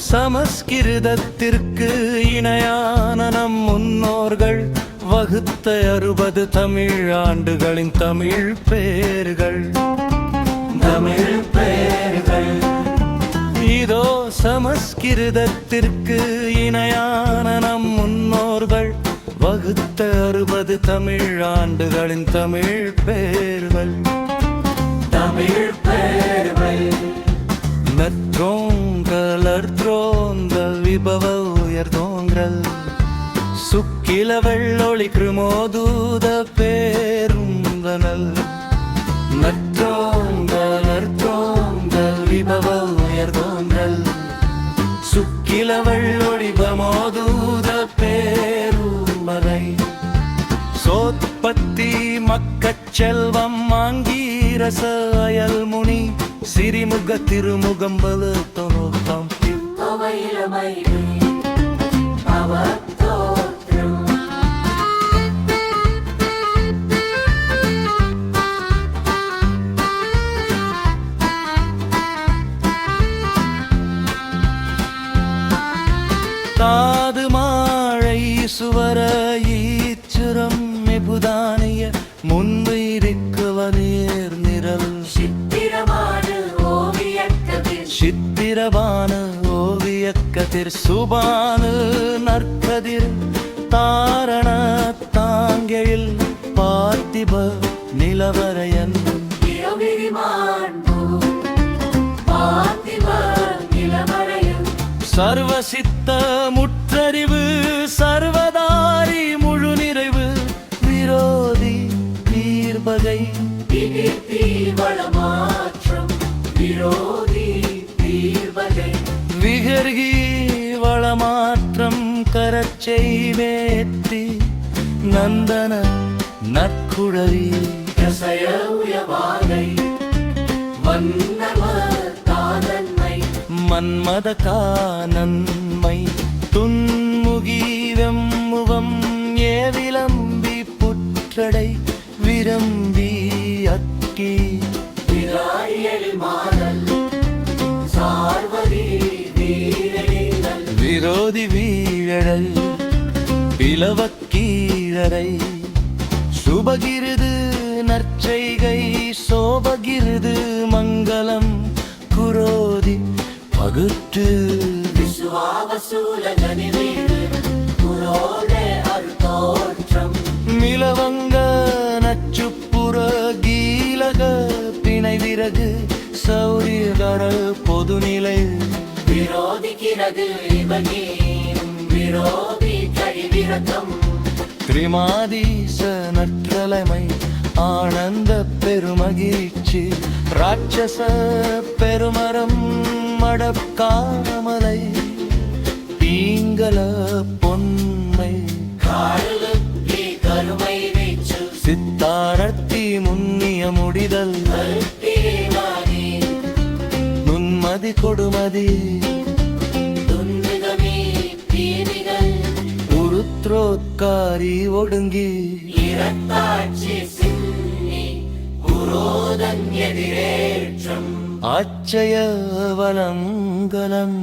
சமஸ்கிருதத்திற்கு இணையான நம் முன்னோர்கள் வகுத்த 60 தமிழ் ஆண்டுகளின் தமிழ் பேர்கள். இதோ சமஸ்கிருதத்திற்கு இணையான நம் முன்னோர்கள் வகுத்த 60 தமிழ் ஆண்டுகளின் தமிழ் பேர்கள். நற்றோங்கலர்த்ரோந்தல் விபவ உயர்தோன்றல் சுக்கில வெள்ளொளி கிருமோதூத பேருந்தனல். நற்றோங்கலர்த்ரோந்தல் விபவ உயர்தோன்றல் சுக்கில வெள்ளொளி பமோதூத பேரும்பனை. சோத்பத்தி மக்கச் செல்வம் ஆங்கீரச அயல்முனி சிறிமுக திருமுகம்பல தொனோத்தாம் தாது மாழை சுவர ஈச்சுரம் மெபுதானிய முன்பு இருக்குவனேர் நிரல். சித்திரவான ஓவியக்கதிர் சுபானு நற்கதிர் தாரண தாங்கெழில் பார்த்திப நிலவரையன். சர்வசித்த முற்றறிவு சர்வதாரி முழு நிறைவு விரோதி தீர்பகை விகர்கி வளமாற்றம் கரச்செய்வேத்தி நந்தன நற்குழவி மன்மத கானன்மை துன்முகி வெம்முவம் ஏவிலம்பி புற்றடை விரம்பி அக்கி விரோதி வீழல் பிளவக்கீழரை சுபகிருது நற்செய்கை சோபகிருது மங்களம் குரோதி பகுட்டு மிளவங்க நச்சுப்புற கீலக பிணை விறகு சௌரியகர பொதுநிலை விரோதிக்கிறது விரோதி கழிவிரதம். திரிமாதீச நற்றலைமை ஆனந்த பெருமகிழ்ச்சி ராட்சச பெருமரம் மடக்காமலை தீங்கல பொன்மை கருமை சித்தாரத்தி முன்னிய முடிதல் நுண்மதி கொடுமதி உருத்ரோத்காரி ஒடுங்கி ஆச்சய வலங்கலம்